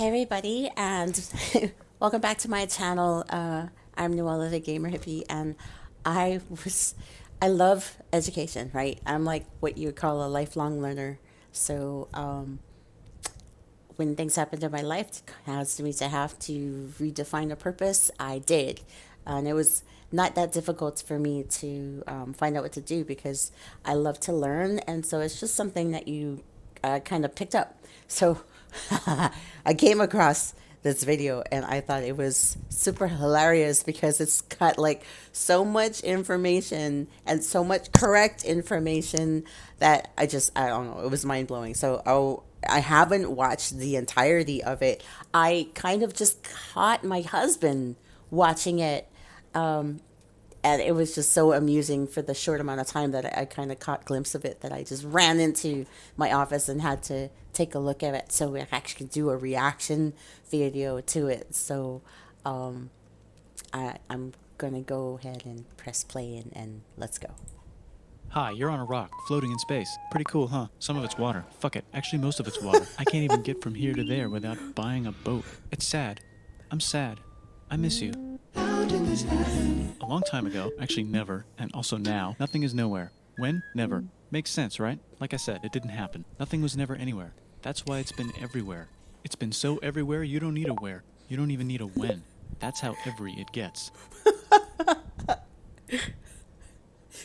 Hey everybody, and welcome back to my channel. I'm Noella, the Gamer Hippie, and I was, I love education, right? I'm like what you would call a lifelong learner. So when things happened in my life, it caused me to have to redefine a purpose. I did, and it was not that difficult for me to find out what to do because I love to learn, and so it's just something that you kind of picked up. So I came across this video and I thought it was super hilarious because it's got like so much information and so much correct information that I don't know, it was mind blowing. So I haven't watched the entirety of it. I kind of just caught my husband watching it. And it was just so amusing for the short amount of time that I kind of caught a glimpse of it that I just ran into my office and had to take a look at it so we actually could do a reaction video to it. So I'm going to go ahead and press play and let's go. Hi, you're on a rock, floating in space. Pretty cool, huh? Some of it's water. Fuck it. Actually, most of it's water. I can't even get from here to there without buying a boat. It's sad. I'm sad. I miss you. A long time ago, actually never, and also now, nothing is nowhere. When? Never. Makes sense, right? Like I said, it didn't happen. Nothing was never anywhere. That's why it's been everywhere. It's been so everywhere, you don't need a where. You don't even need a when. That's how every it gets.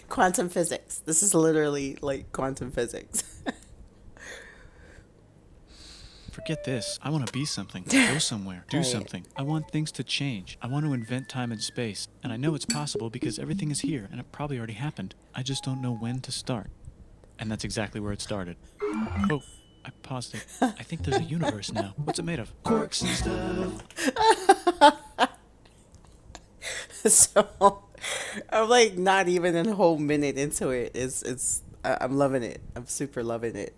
Quantum physics. This is literally like quantum physics. Forget this. I want to be something. Go somewhere. Do something. I want things to change. I want to invent time and space. And I know it's possible because everything is here and it probably already happened. I just don't know when to start. And that's exactly where it started. Oh, I paused it. I think there's a universe now. What's it made of? Quarks and stuff. So I'm like not even a whole minute into it. I'm loving it. I'm super loving it.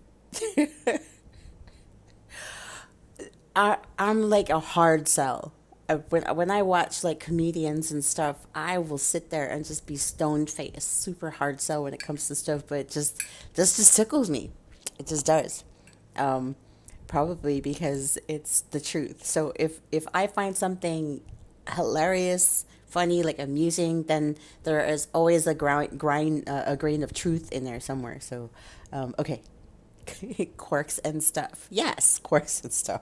I'm like a hard sell. When I watch like comedians and stuff, I will sit there and just be stone faced, super hard sell when it comes to stuff. But this just tickles me. It just does. Probably because it's the truth. So if I find something hilarious, funny, like amusing, then there is always a grain of truth in there somewhere. So okay, quirks and stuff. Yes, quirks and stuff.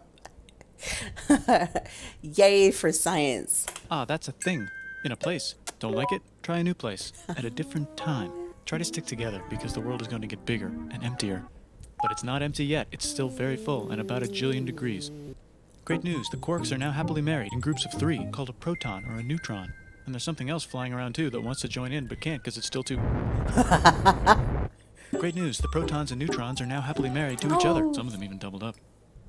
Yay for science. Ah, that's a thing. In a place. Don't like it? Try a new place. At a different time. Try to stick together because the world is going to get bigger and emptier. But it's not empty yet. It's still very full and about 1 jillion degrees. Great news. The quarks are now happily married in groups of 3 called a proton or a neutron. And there's something else flying around too that wants to join in but can't because it's still too... Great news. The protons and neutrons are now happily married to each other. Some of them even doubled up.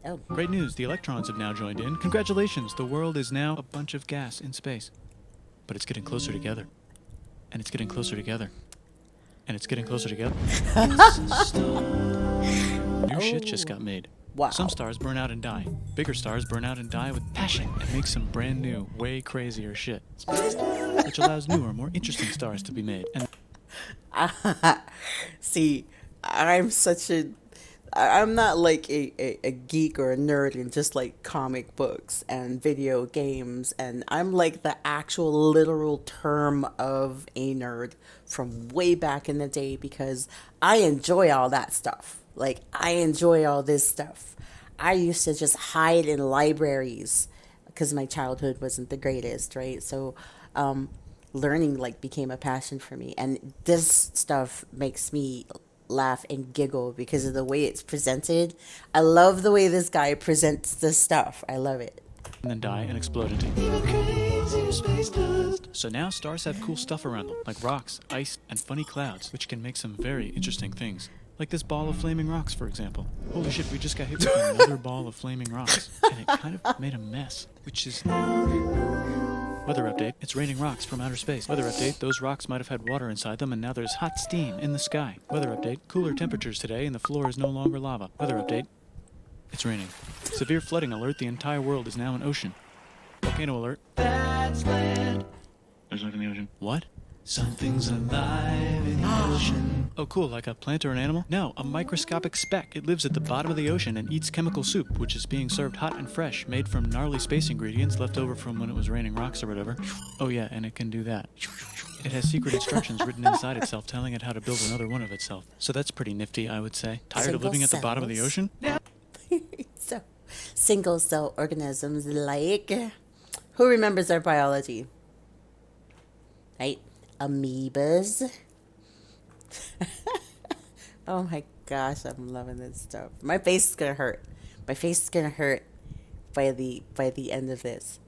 Oh. Great news, the electrons have now joined in. Congratulations, the world is now a bunch of gas in space. But it's getting closer together. And it's getting closer together. And it's getting closer together. New shit just got made. Wow. Some stars burn out and die. Bigger stars burn out and die with passion and make some brand new, way crazier shit. Which allows newer, more interesting stars to be made. And See, I'm not like a geek or a nerd in just like comic books and video games, and I'm like the actual literal term of a nerd from way back in the day because I enjoy all that stuff. Like, I enjoy all this stuff. I used to just hide in libraries because my childhood wasn't the greatest, right? So learning like became a passion for me, and this stuff makes me laugh and giggle because of the way it's presented. I love the way this guy presents this stuff. I love it. And then die and explode into... So now stars have cool stuff around them, like rocks, ice, and funny clouds, which can make some very interesting things. Like this ball of flaming rocks, for example. Holy shit, we just got hit with another ball of flaming rocks, and it kind of made a mess, which is... Weather update, it's raining rocks from outer space. Weather update, those rocks might have had water inside them and now there's hot steam in the sky. Weather update, cooler temperatures today and the floor is no longer lava. Weather update, it's raining. Severe flooding alert, the entire world is now an ocean. Volcano alert. That's land. There's life in the ocean. What? Something's alive in the ocean. Oh, cool, like a plant or an animal? No, a microscopic speck. It lives at the bottom of the ocean and eats chemical soup, which is being served hot and fresh, made from gnarly space ingredients left over from when it was raining rocks or whatever. Oh yeah, and it can do that. It has secret instructions written inside itself telling it how to build another one of itself. So that's pretty nifty, I would say. Tired of living at the bottom of the ocean? So, single cell organisms like, who remembers their biology? Right? Amoebas. Oh my gosh, I'm loving this stuff. My face is gonna hurt. My face is gonna hurt by the end of this.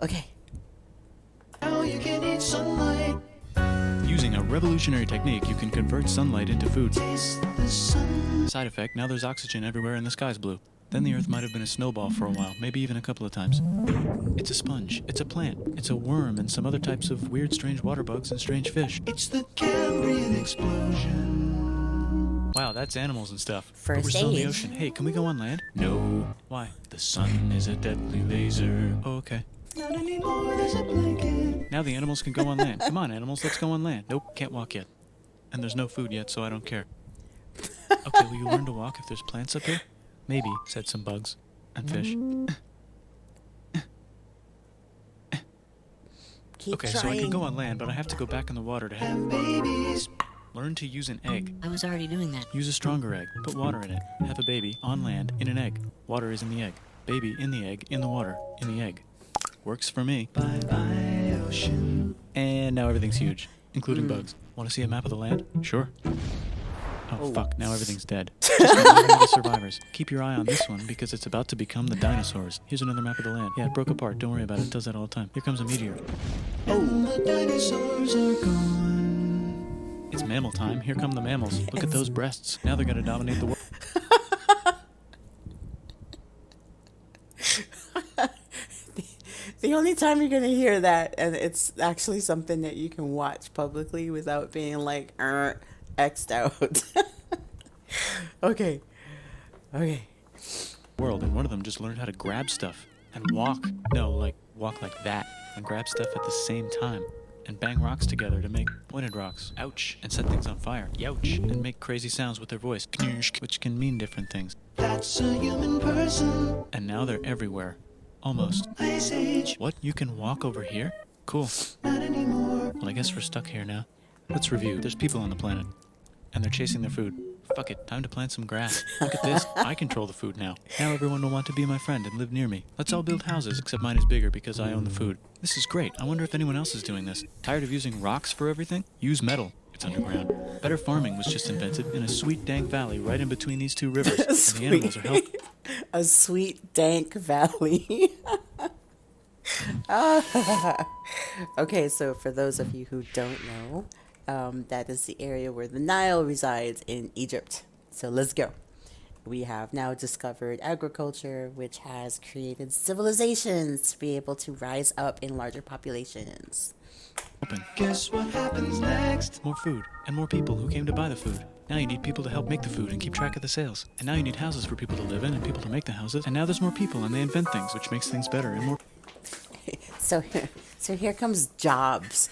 Okay. Now you can eat sunlight. Using a revolutionary technique, you can convert sunlight into food. Side effect, now there's oxygen everywhere and the sky's blue. Then the earth might have been a snowball for a while, maybe even a couple of times. It's a sponge, it's a plant, it's a worm and some other types of weird strange water bugs and strange fish. It's the Cambrian explosion. Wow, that's animals and stuff. But we're still in the ocean. Hey, can we go on land? No. Why? The sun is a deadly laser. Oh, okay. Not anymore, there's a blanket. Now the animals can go on land. Come on, animals, let's go on land. Nope, can't walk yet. And there's no food yet, so I don't care. Okay, will you learn to walk if there's plants up here? Maybe, said some bugs and fish. Okay, so I can go on land, but I have to go back in the water to have babies. Learn to use an egg. I was already doing that. Use a stronger egg. Put water in it. Have a baby on land in an egg. Water is in the egg. Baby in the egg, in the water, in the egg. Works for me. Bye-bye, ocean. And now everything's huge, including bugs. Want to see a map of the land? Sure. Oh, fuck, now everything's dead. Just remember the survivors. Keep your eye on this one because it's about to become the dinosaurs. Here's another map of the land. Yeah, it broke apart. Don't worry about it. It does that all the time. Here comes a meteor. Oh, the dinosaurs are gone. It's mammal time. Here come the mammals. Look at those breasts. Now they're going to dominate the world. The only time you're going to hear that, and it's actually something that you can watch publicly without being like, X'd out. Okay. World, and one of them just learned how to grab stuff and walk. No, like walk like that and grab stuff at the same time and bang rocks together to make pointed rocks. Ouch. And set things on fire. Youch. And make crazy sounds with their voice. Knirsch, which can mean different things. That's a human person. And now they're everywhere. Almost. Ice Age. What? You can walk over here? Cool. Not anymore. Well, I guess we're stuck here now. Let's review. There's people on the planet. And they're chasing their food. Fuck it, time to plant some grass. Look at this, I control the food now. Now everyone will want to be my friend and live near me. Let's all build houses, except mine is bigger because I own the food. This is great, I wonder if anyone else is doing this. Tired of using rocks for everything? Use metal. It's underground. Better farming was just invented in a sweet dank valley right in between these two rivers. And the animals are healthy. A sweet dank valley. Okay, so for those of you who don't know, that is the area where the Nile resides in Egypt. So let's go. We have now discovered agriculture, which has created civilizations to be able to rise up in larger populations. Open. Guess what happens next? More food and more people who came to buy the food. Now you need people to help make the food and keep track of the sales. And now you need houses for people to live in and people to make the houses. And now there's more people and they invent things, which makes things better and more. So here comes jobs.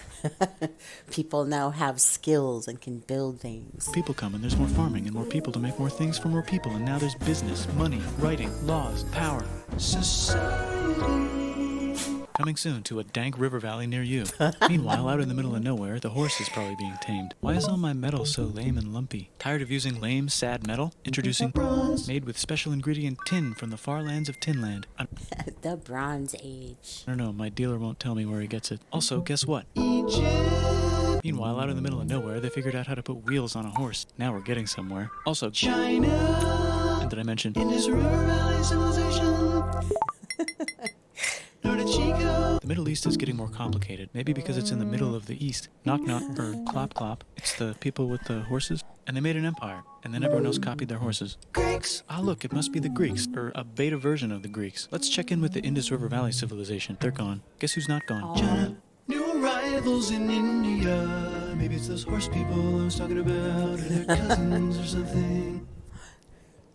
People now have skills and can build things. People come and there's more farming and more people to make more things for more people. And now there's business, money, writing, laws, power. Society. Coming soon to a dank river valley near you. Meanwhile, out in the middle of nowhere, the horse is probably being tamed. Why is all my metal so lame and lumpy? Tired of using lame, sad metal? Introducing bronze, made with special ingredient tin from the far lands of Tinland. The Bronze Age. I don't know, my dealer won't tell me where he gets it. Also, guess what? Egypt. Meanwhile, out in the middle of nowhere, they figured out how to put wheels on a horse. Now we're getting somewhere. Also, China. And did I mention Indus River Valley civilization? The Middle East is getting more complicated, maybe because it's in the middle of the East. Knock knock, or clop clop, it's the people with the horses. And they made an empire, and then everyone else copied their horses. Greeks! Ah look, it must be the Greeks, or a beta version of the Greeks. Let's check in with the Indus River Valley civilization. They're gone. Guess who's not gone? China. New arrivals in India. Maybe it's those horse people I was talking about, or their cousins or something.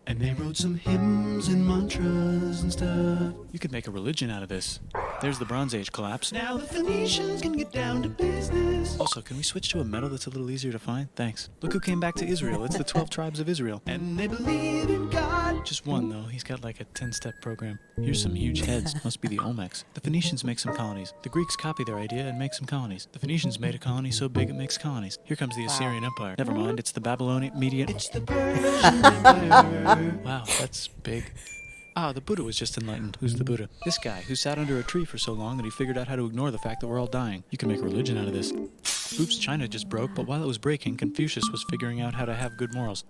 And they wrote some hymns and mantras and stuff. You could make a religion out of this. There's the Bronze Age collapse. Now the Phoenicians can get down to business. Also, can we switch to a metal that's a little easier to find? Thanks. Look who came back to Israel. It's the 12 tribes of Israel. And they believe in God. Just one, though. He's got like a 10-step program. Here's some huge heads. Must be the Olmecs. The Phoenicians make some colonies. The Greeks copy their idea and make some colonies. The Phoenicians made a colony so big it makes colonies. Here comes the Assyrian Empire. Never mind, it's the Babylonian Median. It's the Persian Empire. Wow, that's big. Ah, the Buddha was just enlightened. Who's the Buddha? This guy, who sat under a tree for so long that he figured out how to ignore the fact that we're all dying. You can make a religion out of this. Oops, China just broke, but while it was breaking, Confucius was figuring out how to have good morals.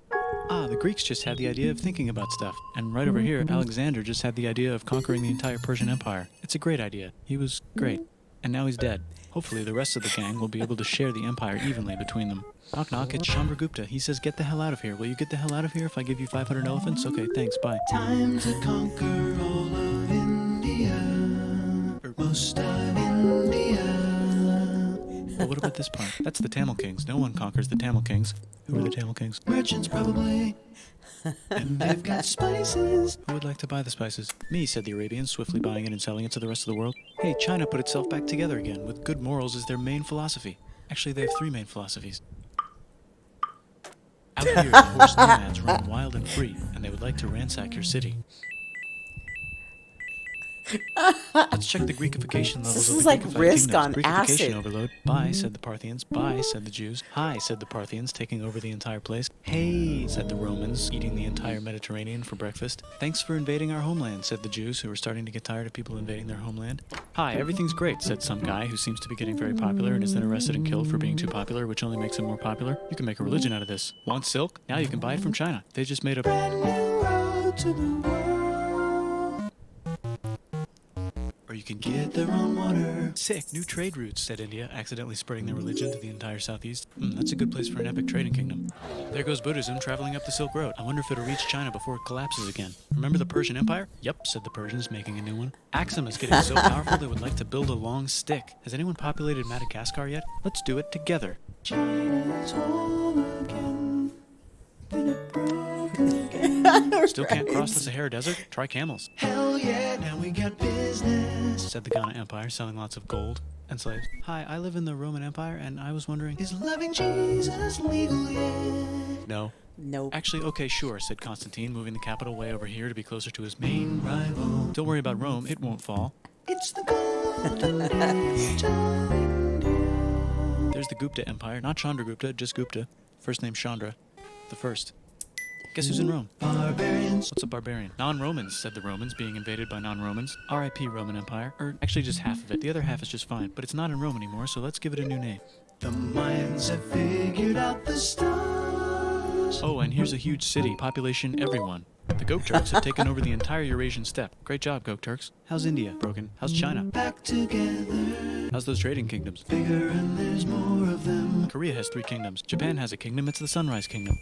Ah, the Greeks just had the idea of thinking about stuff. And right over here, Alexander just had the idea of conquering the entire Persian Empire. It's a great idea. He was great. And now he's dead. Hopefully the rest of the gang will be able to share the empire evenly between them. Knock knock, it's Chandragupta. He says, get the hell out of here. Will you get the hell out of here if I give you 500 elephants? Okay, thanks, bye. Time to conquer all of India. Or most of India. Well, what about this part? That's the Tamil Kings. No one conquers the Tamil Kings. Who are the Tamil Kings? Merchants probably. And they've got spices. Who would like to buy the spices? Me, said the Arabians, swiftly buying it and selling it to the rest of the world. Hey, China put itself back together again, with good morals as their main philosophy. Actually, they have 3 main philosophies. Out here, the horse nomads run wild and free, and they would like to ransack your city. Let's check the Greekification levels This of is the like Greekified Risk kingdoms. on Greekification acid. overload. Bye, said the Parthians. Bye, said the Jews. Hi, said the Parthians, taking over the entire place. Hey, said the Romans, eating the entire Mediterranean for breakfast. Thanks for invading our homeland, said the Jews, who were starting to get tired of people invading their homeland. Hi, everything's great, said some guy who seems to be getting very popular and is then arrested and killed for being too popular, which only makes him more popular. You can make a religion out of this. Want silk? Now you can buy it from China. They just made a Brand new road to the world. Or you can Get their own water. Sick, new trade routes, said India, accidentally spreading their religion to the entire southeast. That's a good place for an epic trading kingdom. There goes Buddhism traveling up the Silk Road. I wonder if it'll reach China before it collapses again. Remember the Persian Empire? Yep, said the Persians, making a new one. Axum is getting so powerful they would like to build a long stick. Has anyone populated Madagascar yet? Let's do it together. China's home again. Then it broke again. Still can't cross the Sahara Desert? Try camels, Hell yeah, now we got business. said the Ghana Empire, selling lots of gold and slaves. Hi, I live in the Roman Empire, and I was wondering... Is loving Jesus legal yet? No. Nope. Actually, okay, sure, said Constantine, moving the capital way over here to be closer to his main rival. Don't worry about Rome, it won't fall. It's the golden age of India. There's the Gupta Empire, not Chandragupta, just Gupta. First name Chandra, the first. Guess who's in Rome? Barbarians. What's a barbarian? Non-Romans, said the Romans, being invaded by non-Romans. R.I.P. Roman Empire. Or actually just half of it. The other half is just fine. But it's not in Rome anymore, so let's give it a new name. The minds have figured out the stars. Oh, and here's a huge city. Population everyone. The Gok Turks have taken over the entire Eurasian steppe. Great job, Gok Turks. How's India? Broken. How's China? Back together. How's those trading kingdoms? Bigger and there's more of them. Korea has 3 kingdoms. Japan has a kingdom. It's the Sunrise Kingdom.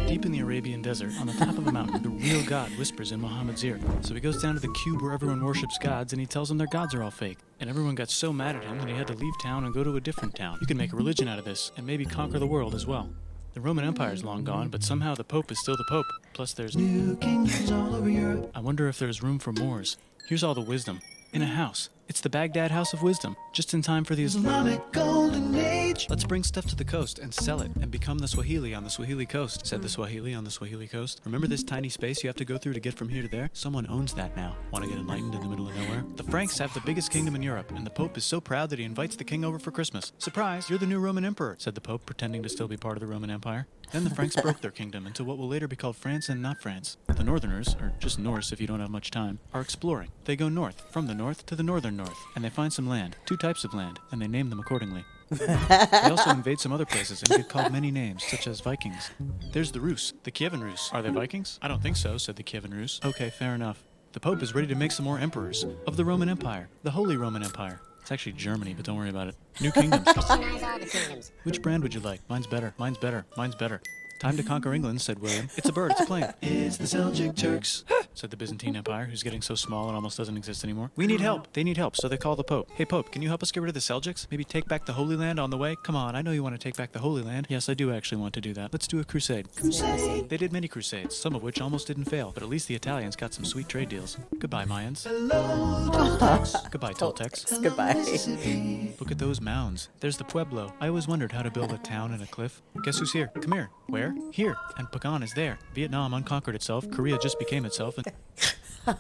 Deep in the Arabian desert, on the top of a mountain, the real God whispers in Muhammad's ear. So he goes down to the cube where everyone worships gods, and he tells them their gods are all fake. And everyone got so mad at him that he had to leave town and go to a different town. You can make a religion out of this, and maybe conquer the world as well. The Roman Empire is long gone, but somehow the Pope is still the Pope. Plus there's... New kingdoms all over Europe. I wonder if there's room for Moors. Here's all the wisdom. In a house. It's the Baghdad House of Wisdom. Just in time for the Islamic golden age. Let's bring stuff to the coast and sell it and become the Swahili on the Swahili coast, said the Swahili on the Swahili coast. Remember this tiny space you have to go through to get from here to there? Someone owns that now. Want to get enlightened in the middle of nowhere? The Franks have the biggest kingdom in Europe, and the Pope is so proud that he invites the king over for Christmas. Surprise, you're the new Roman emperor, said the Pope, pretending to still be part of the Roman Empire. Then the Franks broke their kingdom into what will later be called France and not France. The Northerners, or just Norse if you don't have much time, are exploring. They go north, from the north to the northern north, and they find some land, 2 types of land, and they name them accordingly. They also invade some other places and get called many names, such as Vikings. There's the Rus, the Kievan Rus. Are they Vikings? I don't think so, said the Kievan Rus. Okay, fair enough. The Pope is ready to make some more emperors of the Roman Empire, the Holy Roman Empire. It's actually Germany, but don't worry about it. New kingdoms. Christianize all the kingdoms. Which brand would you like? Mine's better. Mine's better. Mine's better. Time to conquer England, said William. It's a bird. It's a plane. It's the Seljuk Turks. said the Byzantine Empire, who's getting so small it almost doesn't exist anymore. We need help. They need help, so they call the Pope. Hey, Pope, can you help us get rid of the Seljuks? Maybe take back the Holy Land on the way? Come on, I know you want to take back the Holy Land. Yes, I do actually want to do that. Let's do a crusade. Crusade. They did many crusades, some of which almost didn't fail, but at least the Italians got some sweet trade deals. Goodbye, Mayans. Hello, Toltecs. Goodbye, Toltecs. Hello, Goodbye. Mississippi. Look at those mounds. There's the Pueblo. I always wondered how to build a town in a cliff. Guess who's here? Come here. Where? Here. And Pagan is there. Vietnam unconquered itself. Korea just became itself. And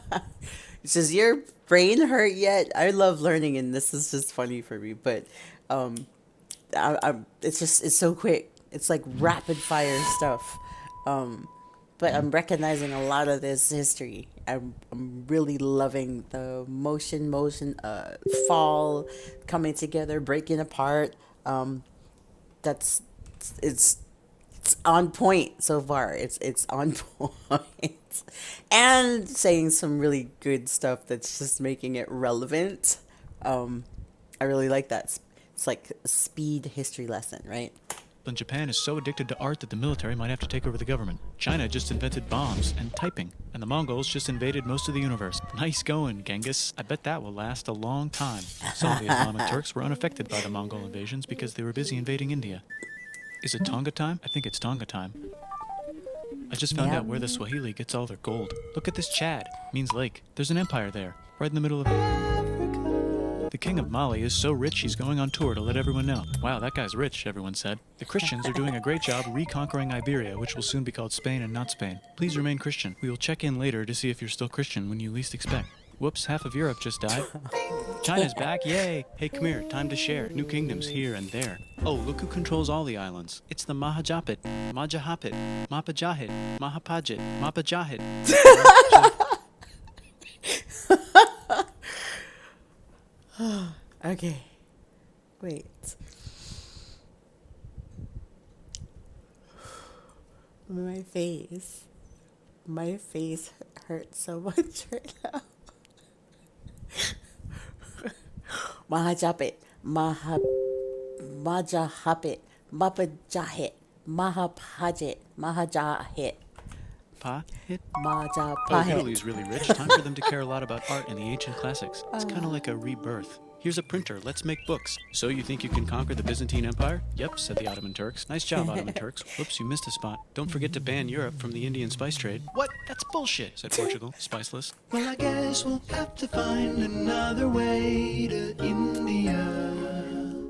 Does your brain hurt yet? I love learning, and this is just funny for me. But it's so quick. It's like rapid fire stuff. But I'm recognizing a lot of this history. I'm really loving the motion, fall, coming together, breaking apart. It's on point so far. It's on point, and saying some really good stuff that's just making it relevant. I really like that. It's like a speed history lesson, right? Japan is so addicted to art that the military might have to take over the government. China just invented bombs and typing. And the Mongols just invaded most of the universe. Nice going, Genghis. I bet that will last a long time. Some of the Islamic Turks were unaffected by the Mongol invasions because they were busy invading India. Is it Tonga time? I think it's Tonga time. I just found Yeah. out where the Swahili gets all their gold. Look at this Chad. Means lake. There's an empire there, right in the middle of Africa. The king of Mali is so rich he's going on tour to let everyone know. Wow, that guy's rich, everyone said. The Christians are doing a great job reconquering Iberia, which will soon be called Spain and not Spain. Please remain Christian. We will check in later to see if you're still Christian when you least expect. Whoops, half of Europe just died. China's back, yay! Hey, come here, time to share. New kingdoms here and there. Oh, look who controls all the islands. It's the Mahajapit, Majahapit, Mapajahit, Mahapajit, Mapajahit. Okay. Wait. My face hurts so much right now. Mahajapit, Majahapit, Mapajahit, Mahapajit, Mahajahit, Pa? Hit? Oh, Majapahit. Italy's really rich. Time for them to care a lot about art and the ancient classics. It's kind of like a rebirth. Here's a printer. Let's make books. So you think you can conquer the Byzantine Empire? Yep, said the Ottoman Turks. Nice job, Ottoman Turks. Whoops, you missed a spot. Don't forget to ban Europe from the Indian spice trade. What? That's bullshit, said Portugal, spiceless. Well, I guess we'll have to find another way to India.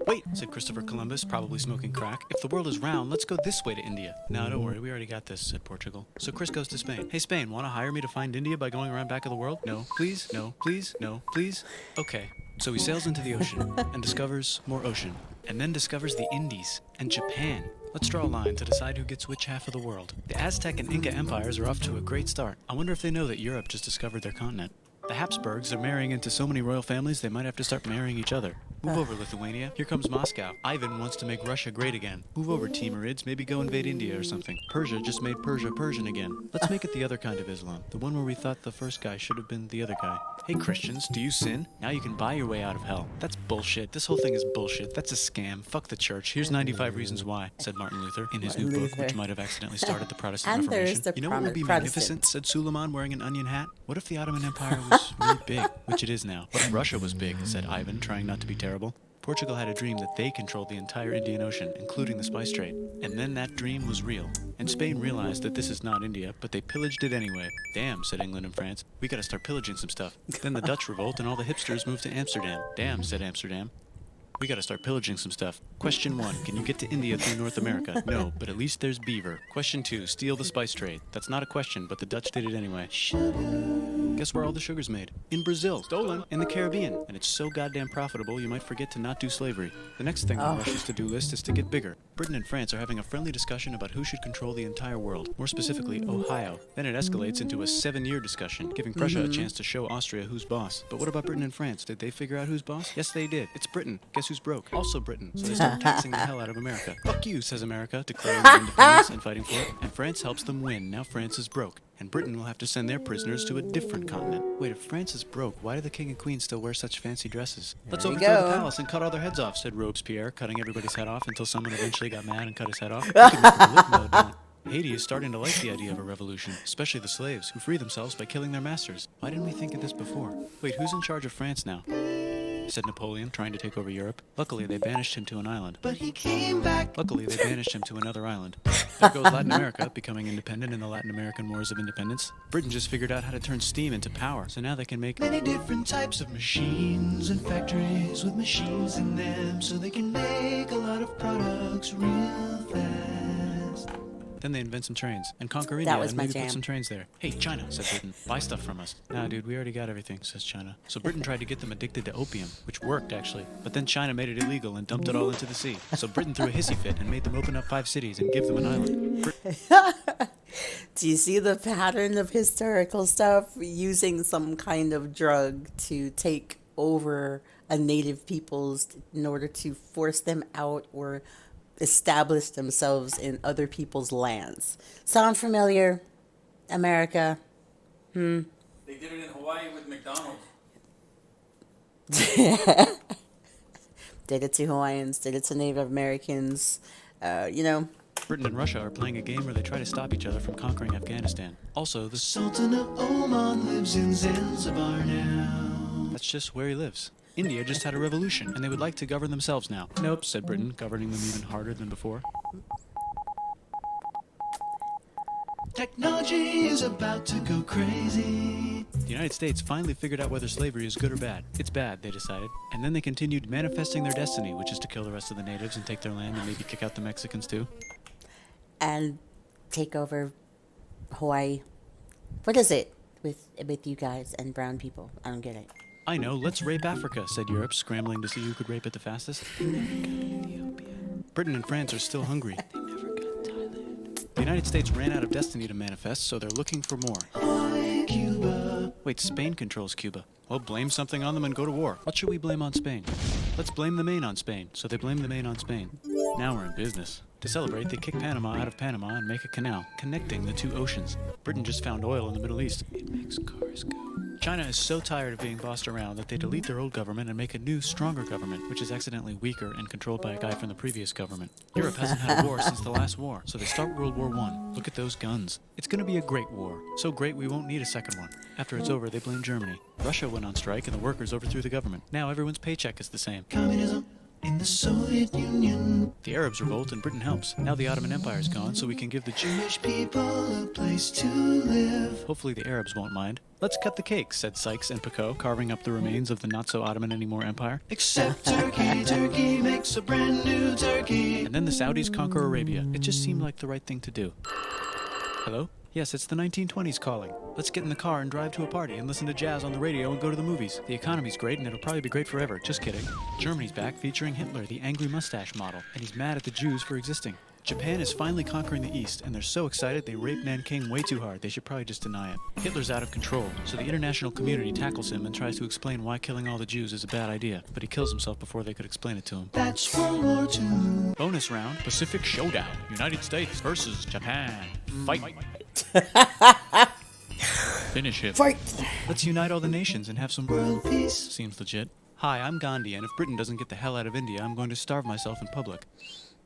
Wait, said Christopher Columbus, probably smoking crack. If the world is round, let's go this way to India. No, don't worry, we already got this, said Portugal. So Chris goes to Spain. Hey, Spain, want to hire me to find India by going around back of the world? No, please, no, please, no, please. Okay. So he sails into the ocean and discovers more ocean, and then discovers the Indies and Japan. Let's draw a line to decide who gets which half of the world. The Aztec and Inca empires are off to a great start. I wonder if they know that Europe just discovered their continent. The Habsburgs are marrying into so many royal families they might have to start marrying each other. Move over, Lithuania. Here comes Moscow. Ivan wants to make Russia great again. Move over, Timurids. Maybe go invade India or something. Persia just made Persia Persian again. Let's make it the other kind of Islam. The one where we thought the first guy should have been the other guy. Hey, Christians, do you sin? Now you can buy your way out of hell. That's bullshit. This whole thing is bullshit. That's a scam. Fuck the church. Here's 95 Reasons Why, said Martin Luther in his new Martin book, Luther. which might have accidentally started the Protestant And Reformation. there's the You know what would be magnificent, Protestant. said Suleiman wearing an onion hat? What if the Ottoman Empire was really big, which it is now? What if Russia was big, said Ivan, trying not to be terrible. Portugal had a dream that they controlled the entire Indian Ocean, including the spice trade. And then that dream was real. And Spain realized that this is not India, but they pillaged it anyway. Damn, said England and France. We gotta start pillaging some stuff. Then the Dutch revolt and all the hipsters moved to Amsterdam. Damn, said Amsterdam. We gotta start pillaging some stuff. Question 1, can you get to India through North America? No, but at least there's beaver. Question 2, steal the spice trade. That's not a question, but the Dutch did it anyway. Guess where all the sugar's made? In Brazil. Stolen. In the Caribbean. And it's so goddamn profitable you might forget to not do slavery. The next thing on Russia's to-do list is to get bigger. Britain and France are having a friendly discussion about who should control the entire world, more specifically Ohio. Then it escalates into a 7-year discussion, giving Prussia a chance to show Austria who's boss. But what about Britain and France? Did they figure out who's boss? Yes, they did. It's Britain. Guess who's broke? Also Britain. So they start taxing the hell out of America. Fuck you, says America, declaring their independence and fighting for it. And France helps them win. Now France is broke. And Britain will have to send their prisoners to a different continent. Wait, if France is broke, why do the king and queen still wear such fancy dresses? Let's There you overthrow the go. palace and cut all their heads off, said Robespierre, cutting everybody's head off until someone eventually got mad and cut his head off. We could make it a look mode, don't- Haiti is starting to like the idea of a revolution, especially the slaves, who free themselves by killing their masters. Why didn't we think of this before? Wait, who's in charge of France now? Said Napoleon, trying to take over Europe. Luckily, they banished him to an island. But he came back. Luckily, they banished him to another island. There goes Latin America, becoming independent in the Latin American Wars of Independence. Britain just figured out how to turn steam into power, so now they can make Many different types of machines and factories with machines in them, so they can make a lot of products real fast. Then they invent some trains and conquer That India was and my maybe jam. put some trains there. Hey, China, said Britain, buy stuff from us. Nah, dude, we already got everything, says China. So Britain tried to get them addicted to opium, which worked, actually. But then China made it illegal and dumped it all into the sea. So Britain threw a hissy fit and made them open up 5 cities and give them an island. Do you see the pattern of historical stuff? Using some kind of drug to take over a native peoples in order to force them out or establish themselves in other people's lands. Sound familiar? America? They did it in Hawaii with McDonald's. Did it to Hawaiians, did it to Native Americans, Britain and Russia are playing a game where they try to stop each other from conquering Afghanistan. Also, the Sultan of Oman lives in Zanzibar now. that's just where he lives. India just had a revolution, and they would like to govern themselves now. Nope, said Britain, governing them even harder than before. Technology is about to go crazy. The United States finally figured out whether slavery is good or bad. It's bad, they decided. And then they continued manifesting their destiny, which is to kill the rest of the natives and take their land and maybe kick out the Mexicans too. and take over Hawaii. What is it with you guys and brown people? I don't get it. I know, let's rape Africa, said Europe, scrambling to see who could rape it the fastest. Britain and France are still hungry. The United States ran out of destiny to manifest, so they're looking for more. Hi, Cuba. Wait, Spain controls Cuba. Well, blame something on them and go to war. What should we blame on Spain? Let's blame the Maine on Spain. So they blame the Maine on Spain. Now we're in business. To celebrate, they kick Panama out of Panama and make a canal, connecting the 2 oceans. Britain just found oil in the Middle East. It makes cars go. China is so tired of being bossed around that they delete their old government and make a new, stronger government, which is accidentally weaker and controlled by a guy from the previous government. Europe hasn't had a war since the last war, so they start World War I. Look at those guns. It's gonna be a great war. So great we won't need a second one. After it's over, they blame Germany. Russia went on strike and the workers overthrew the government. Now everyone's paycheck is the same. Communism in the Soviet Union. The Arabs revolt and Britain helps. Now the Ottoman Empire's gone, so we can give the Jewish people a place to live. Hopefully the Arabs won't mind. Let's cut the cake, said Sykes and Picot, carving up the remains of the not-so-Ottoman-anymore empire. Except Turkey. Turkey makes a brand new Turkey. And then the Saudis conquer Arabia. It just seemed like the right thing to do. Hello? Yes, it's the 1920s calling. Let's get in the car and drive to a party and listen to jazz on the radio and go to the movies. The economy's great and it'll probably be great forever. Just kidding. Germany's back featuring Hitler, the angry mustache model, and he's mad at the Jews for existing. Japan is finally conquering the East, and they're so excited they rape Nanking way too hard. They should probably just deny it. Hitler's out of control, so the international community tackles him and tries to explain why killing all the Jews is a bad idea, but he kills himself before they could explain it to him. That's World War II. Bonus round, Pacific Showdown. United States versus Japan. Fight. Finish him. Fight! Let's unite all the nations and have some World peace. Seems legit. Hi, I'm Gandhi, and if Britain doesn't get the hell out of India, I'm going to starve myself in public.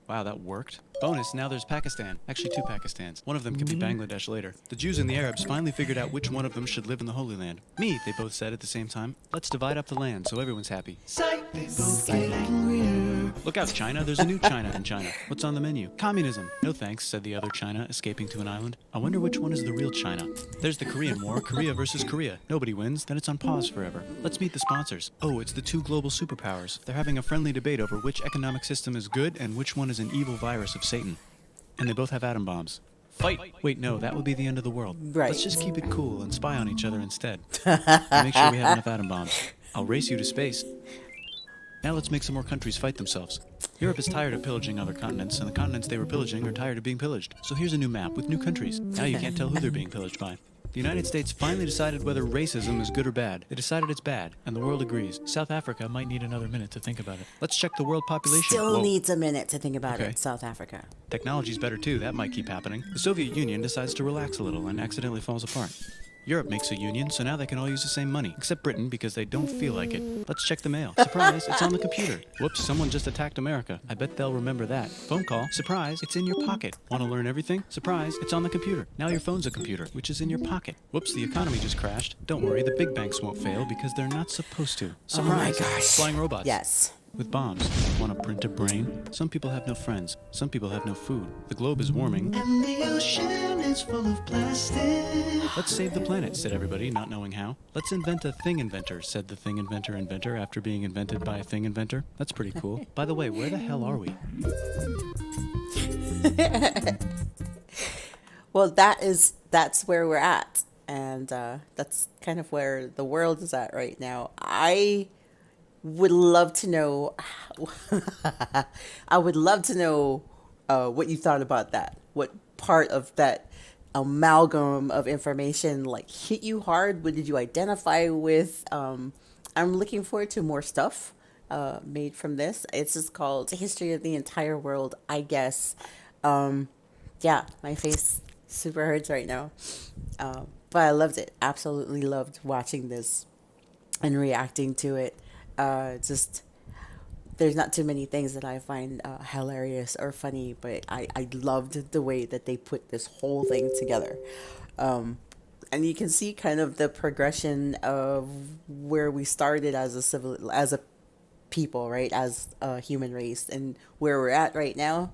Wow, that worked. Bonus, now there's Pakistan. Actually, 2 Pakistans. One of them could be Bangladesh later. The Jews and the Arabs finally figured out which one of them should live in the Holy Land. Me, they both said at the same time. Let's divide up the land so everyone's happy. Sight. They both get angrier. Look out, China. There's a new China in China. What's on the menu? Communism. No thanks, said the other China, escaping to an island. I wonder which one is the real China. There's the Korean War. Korea versus Korea. Nobody wins, then it's on pause forever. Let's meet the sponsors. Oh, it's the 2 global superpowers. They're having a friendly debate over which economic system is good and which one is an evil virus of Satan. And they both have atom bombs. Fight! Wait, no, that would be the end of the world. Right. Let's just keep it cool and spy on each other instead. And make sure we have enough atom bombs. I'll race you to space. Now let's make some more countries fight themselves. Europe is tired of pillaging other continents, and the continents they were pillaging are tired of being pillaged. So here's a new map with new countries. Now you can't tell who they're being pillaged by. The United States finally decided whether racism is good or bad. They decided it's bad, and the world agrees. South Africa might need another minute to think about it. Let's check the world population. Still Whoa. needs a minute to think about Okay. it, South Africa. Technology's better too, that might keep happening. The Soviet Union decides to relax a little and accidentally falls apart. Europe makes a union, so now they can all use the same money, except Britain because they don't feel like it. Let's check the mail. Surprise, it's on the computer. Whoops, someone just attacked America. I bet they'll remember that. Phone call. Surprise, it's in your pocket. Want to learn everything? Surprise, it's on the computer. Now your phone's a computer, which is in your pocket. Whoops, the economy just crashed. Don't worry, the big banks won't fail because they're not supposed to. Surprise, Oh my gosh. flying robots. Yes. With bombs. Want to print a brain? Some people have no friends. Some people have no food. The globe is warming. And the ocean is full of plastic. Let's save the planet, said everybody, not knowing how. Let's invent a thing inventor, said the thing inventor after being invented by a thing inventor. That's pretty cool. By the way, where the hell are we? Well, that's where we're at, and that's kind of where the world is at right now. I would love to know. I would love to know what you thought about that. What part of that amalgam of information like hit you hard? What did you identify with? I'm looking forward to more stuff made from this. It's just called History of the Entire World, I guess. Yeah, my face super hurts right now. But I loved it. Absolutely loved watching this and reacting to it. Just there's not too many things that I find hilarious or funny, but I loved the way that they put this whole thing together. And you can see kind of the progression of where we started as a people, right? As a human race, and where we're at right now.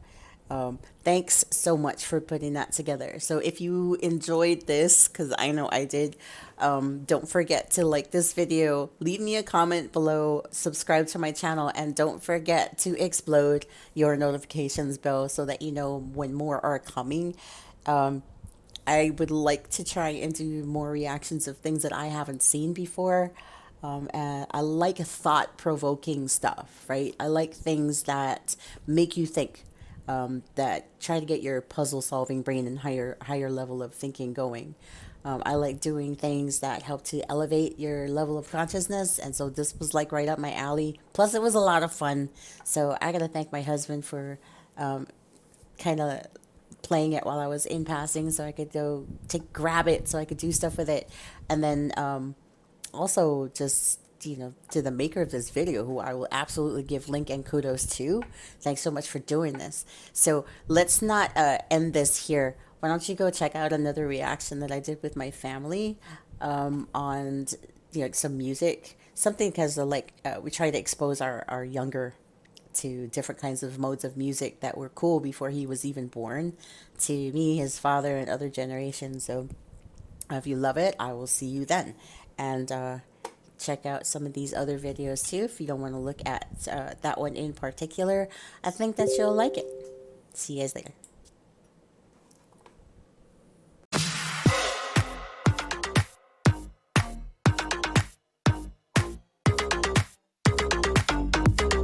Thanks so much for putting that together. So if you enjoyed this, because I know I did, don't forget to like this video, leave me a comment below, subscribe to my channel, and don't forget to explode your notifications bell so that you know when more are coming. I would like to try and do more reactions of things that I haven't seen before. And I like thought-provoking stuff, right? I like things that make you think. That try to get your puzzle solving brain and higher level of thinking going. I like doing things that help to elevate your level of consciousness, and so this was like right up my alley. Plus it was a lot of fun, so I gotta thank my husband for kind of playing it while I was in passing, so I could go grab it so I could do stuff with it. And then also just to the maker of this video, who I will absolutely give link and kudos to. Thanks so much for doing this. So let's not end this here. Why don't you go check out another reaction that I did with my family on some music, something, because we try to expose our younger to different kinds of modes of music that were cool before he was even born, to me, his father, and other generations. So if you love it, I will see you then. And check out some of these other videos too if you don't want to look at that one in particular. I think that you'll like it. See you guys later.